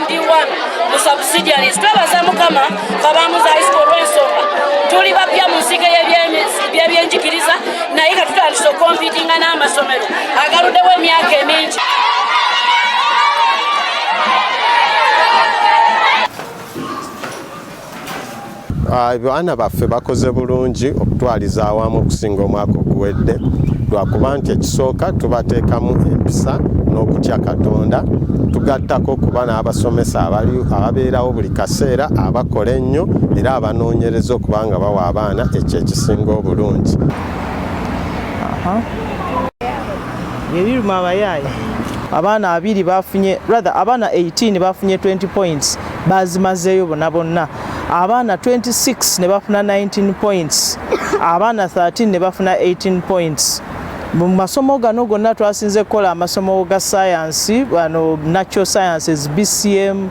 D1 mu subsidiaries twebaza mukama kabamuza high school olw'ensonga tuli bapya mu nsiga y'ebyenjigiriza naye nga tutandise okompitinga n'amasomero agaluddewo emyaka emingi. Abaana baffe bakoze bulungi okutwaliza awamu okusinga omwaka oguwedde lwakuba nti ekisooka tubateekamu empisa n'okutya Katonda tugattako kuba n'abasomesa ababeerawo buli kaseera abakola ennyo era abanoonyereza okubanga bawa abaana ekyo ekisinga obulungi. Ebiruma abayaayi abaana 2 bafunye abaana 18 bafunye 20 points bazimazeeyo bonna abaana 26 ne bafuna 19 points abaana 13 ne bafuna 18 points. Mu masomo gano gonna twasinze kukola amasomo ga science bano natural sciences BCM.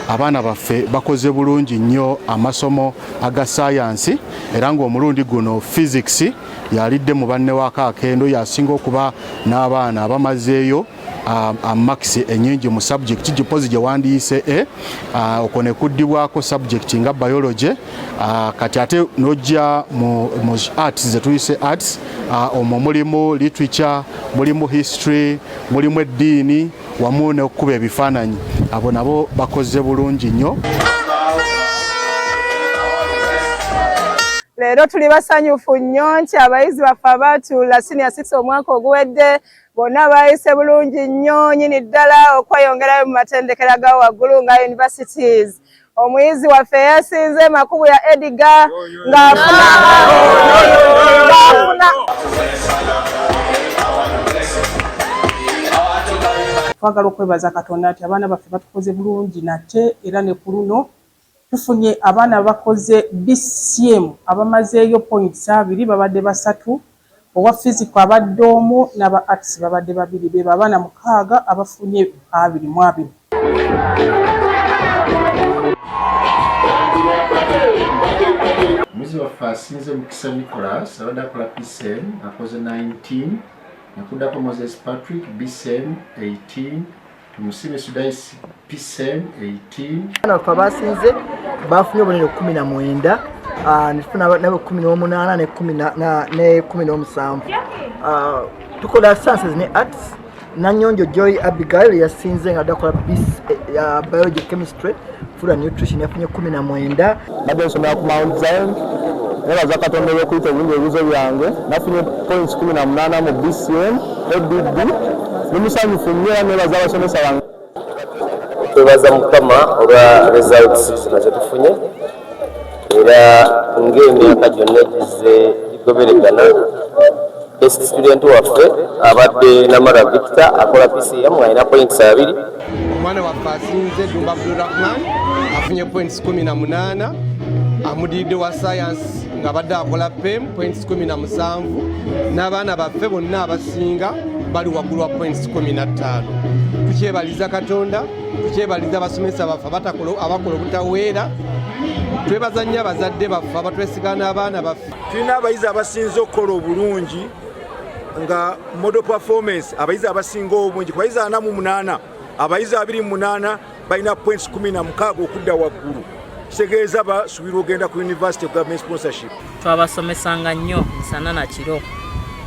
Abaana baffe bakoze bulungi nnyo amasomo aga science era ng'omulundi guno physics yalidde mu banne w'akaakendo yasinga okuba n'abaana abamazeeyo amakisi ennyingi mu subject gipozi gye wandiise okwo ne kuddibwako subject nga biology kati ate n'ojja mu arts ze tuyise arts omwo mulimu literature mulimu history mulimu eddiini wamu n'okkuba ebifaananyi abo nabo bakoze bulungi nnyo. Leero tuli basanyufu nnyo nti abayizi baffe abaatuula senior 6 omwaka oguwedde bonna bayise bulungi nnyo nyini ddala okweyongerayo mu matendekero ga waggulu nga universities. Omuyizi waffe yasinze Makubu ya Edgar ng'afuna twagala okwebaza Katonda nti abaana baffe batukoze bulungi nate era ne ku luno tufunye abaana bakoze BCM abamazeeyo points 2 babadde 3 owa physics abadde omu n'aba arts babadde 2 be abaana 6 abafunye 2 Muzi waffe asinze Mukisa Nicholas abadde akola PCM akoze 19 nakudako Moses Patrick BCM 18 Tumusime Sudais PCM 18. Abana baffe abasinze bafunye obubonero 19 nifuna nabo 18 ne 17 tukola sciences ne arts Nanyonjo Joy Abigail yasinze nga dakola biology chemistry food and nutrition yafunye 19 nabyo nsomera ku Mount Zion nebaza Katonda olw'okuyita ebingi ebibuzo byange nafunye points 18 mu BCM ABB nimusanyufu nnyo era nebaza abasomesa bange. Twebaza Mukama olwa results nazo tufunye era ng'emyaka gyonna egize gigoberegana best student waffe abadde Namara Victor akola PCM alina points 2. Omwana waffe asinze Dumba Abdulrahman afunye points 18 amudidde wa science nga badde akola PEM points 17 n'abaana baffe bonna abasinga bali waggulu wa points 15. Tukyebaliza Katonda tukyebaliza abasomesa baffe abakola obutaweera twebaza nnyo abazadde baffe abatwesiga n'abaana baffe. Tulina abayizi abasinze okukola obulungi nga model performance abayizi abasinga obungi ku bayizi 48 abayizi 28 balina points 16 okudda waggulu kitegeeza basuubira ogenda ku university government sponsorship. Twabasomesanga nnyo nsana na kiro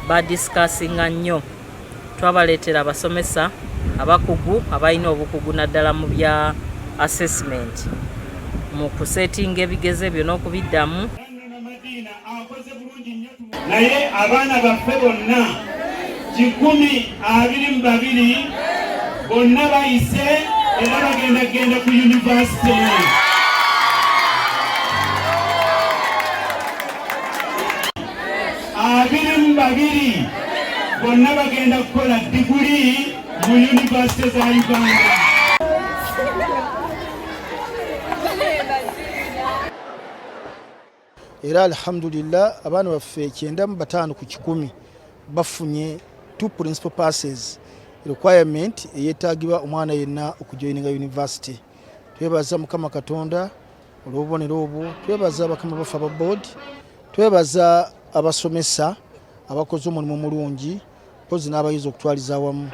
badiscussinga nnyo twabaleetera abasomesa abakugu abalina obukugu naddala mu bya assessment mu kusetinga ebigezo ebyo n'okubiddamu. Naye abaana baffe bonna 122 bonna bayise era bagenda ku university. Babiri bonna bagenda kukola degree mu university za Uganda. Era alhamdulillah abaana baffe 95 ku 100 bafunye 2 principal passes requirement eyetaagibwa omwana yenna okujoininga university. Twebaza Mukama Katonda olw'obubonero obwo, twebaza bakama baffe aba board, twebaza abasomesa abakoze omulimu mulungi pozi n'abayizi okutwaliza awamu.